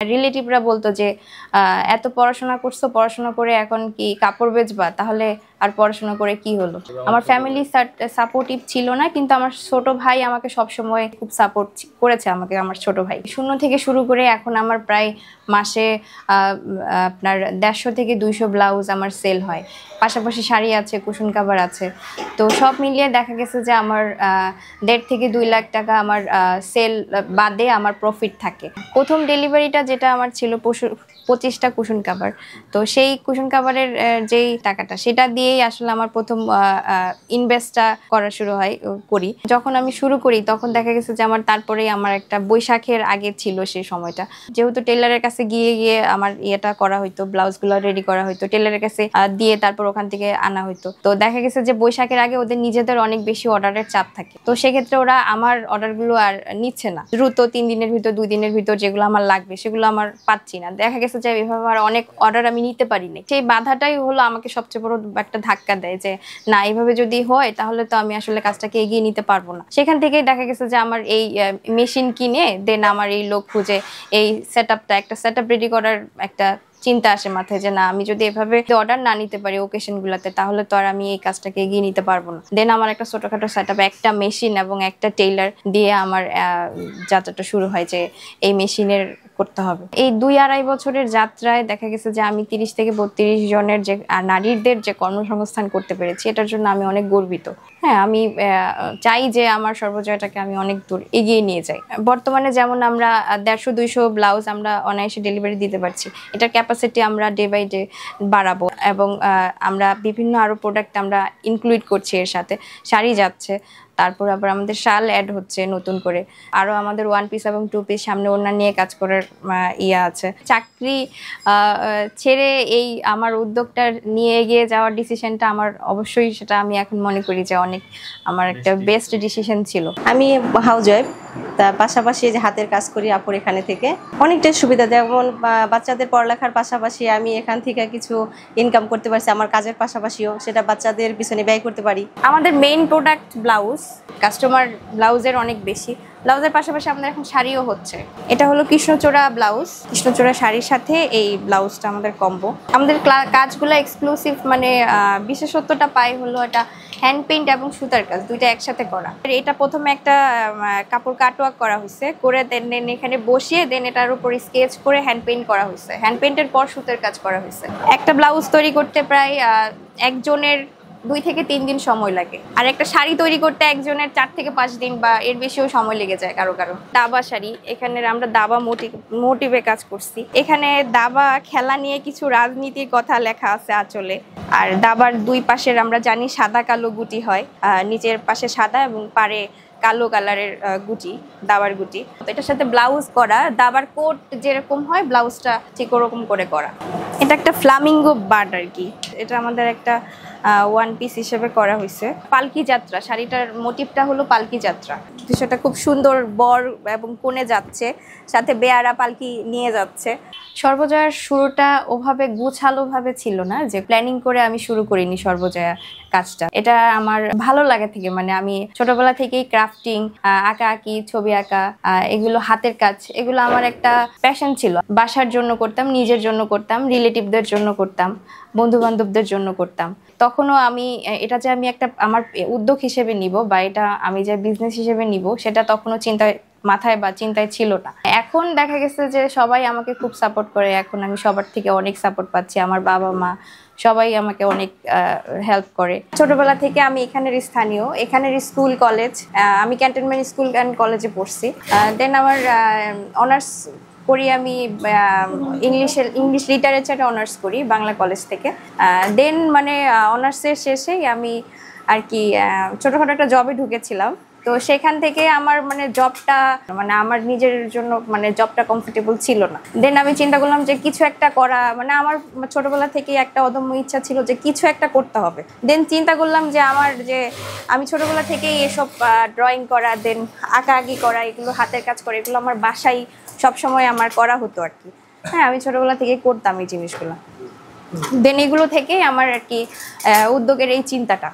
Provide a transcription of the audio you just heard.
রিলেটিভরা বলতো যে এত পড়াশোনা করছো, পড়াশোনা করে এখন কি কাপড় বেচবা, তাহলে আর পড়াশোনা করে কি হলো। আমার ফ্যামিলি সাপোর্টিভ ছিল না, কিন্তু আমার ছোট ভাই আমাকে সবসময় খুব সাপোর্ট করেছে। আমাকে আমার ছোট ভাই শূন্য থেকে শুরু করে এখন আমার প্রায় মাসে আপনার 150 থেকে 200 ব্লাউজ আমার সেল হয়। পাশাপাশি শাড়ি আছে, কুশন কাভার আছে। তো সব মিলিয়ে দেখা গেছে যে আমার 1.5 থেকে 2 লাখ টাকা আমার সেল বাদে আমার প্রফিট থাকে। প্রথম ডেলিভারিটা যেটা আমার ছিল 25টা কুশন কাভার। তো সেই কুশন কাভারের যেই টাকাটা, সেটা দিয়েই আসলে আমার প্রথম ইনভেস্টটা করা শুরু করি। যখন আমি শুরু করি তখন দেখা গেছে যে তারপরেই আমার একটা বৈশাখের আগে ছিল সেই সময়টা। যেহেতু টেলারের কাছে গিয়ে আমার ইয়েটা করা হইতো, ব্লাউজগুলো রেডি করা হইতো, টেলারের কাছে দিয়ে তারপর ওখান থেকে আনা হইতো। তো দেখা গেছে যে বৈশাখের আগে ওদের নিজেদের অনেক বেশি অর্ডারের চাপ থাকে। তো সেক্ষেত্রে ওরা আমার অর্ডারগুলো আর নিচ্ছে না। দ্রুত 3 দিনের ভিতর 2 দিনের ভিতর যেগুলো আমার লাগবে সেগুলো আমার পাচ্ছি না। দেখা গেছে যে এভাবে আমার অনেক অর্ডার আমি নিতে পারিনি। সেই বাধাটাই হলো আমাকে সবচেয়ে বড় একটা ধাক্কা দেয় যে না, এইভাবে যদি হয় তাহলে তো আমি আসলে কাজটাকে এগিয়ে নিতে পারবো না। সেখান থেকেই দেখা গেছে যে আমার এই মেশিন কিনে দেন আমার এই লোক খুঁজে এই একটা সেটআপ রেডি করার একটা চিন্তা আসে মাথায় যে না, আমি যদি এভাবে অর্ডার না নিতে পারি ওকেশন গুলাতে, তাহলে তো আর আমি এই কাজটাকে এগিয়ে নিতে পারবো না। দেন আমার একটা ছোটখাটো সেটআপ, একটা মেশিন এবং একটা টেইলার দিয়ে আমার যাত্রাটা শুরু হয় যে এই মেশিনের করতে হবে। এই 2-2.5 বছরের যাত্রায় দেখা গেছে যে আমি 30 থেকে 32 জনের যে নারীদের যে কর্মসংস্থান করতে পেরেছি, এটার জন্য আমি অনেক গর্বিত। হ্যাঁ, আমি চাই যে আমার সর্বজয়টাকে আমি অনেক দূর এগিয়ে নিয়ে যাই। বর্তমানে যেমন আমরা 150-200 ব্লাউজ আমরা অনায়াসে ডেলিভারি দিতে পারছি। এটার ক্যাপাসিটি আমরা ডে বাই ডে বাড়াবো এবং আমরা বিভিন্ন আরো প্রোডাক্ট আমরা ইনক্লুড করছি এর সাথে। শাড়ি যাচ্ছে, তারপর আবার আমাদের শাল অ্যাড হচ্ছে নতুন করে, আরো আমাদের 1 পিস এবং 2 পিস সামনে ওড়না নিয়ে কাজ করার আছে। চাকরি ছেড়ে এই আমার উদ্যোগটা নিয়ে এগিয়ে যাওয়ার ডিসিশনটা আমার অবশ্যই, সেটা আমি এখন মনে করি যে অনেক আমার একটা বেস্ট ডিসিশন ছিল। আমি হাউসওয়াইফ, তার পাশাপাশি যে হাতের কাজ করি আপুর এখানে থেকে অনেকটাই সুবিধা। যেমন বাচ্চাদের পড়ালেখার পাশাপাশি আমি এখান থেকে কিছু ইনকাম করতে পারছি, আমার কাজের পাশাপাশিও সেটা বাচ্চাদের পিছনে ব্যয় করতে পারি। আমাদের মেইন প্রোডাক্ট ব্লাউজ, কাস্টমার ব্লাউজের অনেক বেশি। ব্লাউজের পাশাপাশি আমাদের এখন শাড়িও হচ্ছে। এটা হলো কৃষ্ণচূড়া ব্লাউজ, কৃষ্ণচূড়া শাড়ির সাথে এই ব্লাউজটা আমাদের কম্বো। আমাদের কাজগুলো এক্সক্লুসিভ, মানে বিশেষত্বটা পাই হলো এটা হ্যান্ড পেইন্ট এবং সুতার কাজ দুইটা একসাথে করা। এটা প্রথমে একটা কাপড় কাটওয়ার্ক করা হয়েছে, করে দেন এখানে বসিয়ে দেন এটার উপর স্কেচ করে হ্যান্ড পেইন্ট করা হয়েছে। হ্যান্ড পেইন্টের পর সুতার কাজ করা হয়েছে। একটা ব্লাউজ তৈরি করতে প্রায় একজনের 2 থেকে 3 দিন সময় লাগে, আর একটা শাড়ি তৈরি করতে একজনের 4 থেকে 5 দিন বা এর বেশিও সময় লেগে যায় কারো। দাবা শাড়ি, এখানে আমরা দাবা মোটিভে কাজ করছি। এখানে দাবা খেলা নিয়ে কিছু রাজনীতির কথা লেখা আছে আঁচলে। আর দাবার 2 পাশের আমরা জানি সাদা কালো গুটি হয়, নিচের পাশে সাদা এবং পাড়ে কালো কালারের গুটি, দাবার গুটি। এটার সাথে ব্লাউজ করা, দাবার কোট যেরকম হয় ব্লাউজটা ঠিক ওরকম করে করা। এটা একটা ফ্লামিঙ্গো বার্ড আর কি। এটা আমাদের একটা 1 পিস হিসেবে করা হয়েছে। পালকি যাত্রা, শাড়িটার মোটিভটা হলো পালকি যাত্রা। সেটা খুব সুন্দর, বর এবং কনে যাচ্ছে, সাথে বেয়ারা পালকি নিয়ে যাচ্ছে। সর্বজয়ার শুরুটা ওভাবে গোছালোভাবে ছিল না, যে প্ল্যানিং করে আমি শুরু করিনি সর্বজয়া কাজটা। এটা আমার ভালো লাগে থেকে, মানে আমি ছোটবেলা থেকেই ক্রাফটিং, আঁকা আঁকি, ছবি আঁকা, এগুলো হাতের কাজ, এগুলো আমার একটা প্যাশন ছিল। বাসার জন্য করতাম, নিজের জন্য করতাম, রিলেটিভদের জন্য করতাম, বন্ধু বান্ধবদের জন্য করতাম। তখনও আমি এটা যে আমি একটা আমার উদ্যোগ হিসেবে নিব বা এটা আমি যে বিজনেস হিসেবে নিব, সেটা তখনও চিন্তায় ছিল না। এখন দেখা গেছে যে সবাই আমাকে খুব সাপোর্ট করে। এখন আমি সবার থেকে অনেক সাপোর্ট পাচ্ছি। আমার বাবা মা সবাই আমাকে অনেক হেল্প করে। ছোটবেলা থেকে আমি এখানের স্কুল কলেজ, আমি ক্যান্টনমেন্ট স্কুল অ্যান্ড কলেজে পড়ছি। দেন আমার অনার্স করি আমি ইংলিশ লিটারেচারে অনার্স করি বাংলা কলেজ থেকে। দেন মানে অনার্সের শেষেই আমি আর কি ছোটখাটো একটা জবে ঢুকেছিলাম। তো সেখান থেকে আমার মানে জবটা, মানে আমার নিজের জন্য মানে জবটা কমফোর্টেবল ছিল না। দেন আমি চিন্তা করলাম যে কিছু একটা করা, মানে আমার ছোটবেলা থেকে একটা অদম্য ইচ্ছা ছিল যে কিছু একটা করতে হবে। দেন চিন্তা করলাম যে আমি ছোটবেলা থেকেই এসব ড্রয়িং করা, দেন আঁকাআঁকি করা, এগুলো হাতের কাজ করা, এগুলো আমার বাসায় সবসময় আমার করা হতো আর কি। হ্যাঁ, আমি ছোটবেলা থেকেই করতাম এই জিনিসগুলো। দেন এগুলো থেকেই আমার আর কি উদ্যোগের এই চিন্তাটা।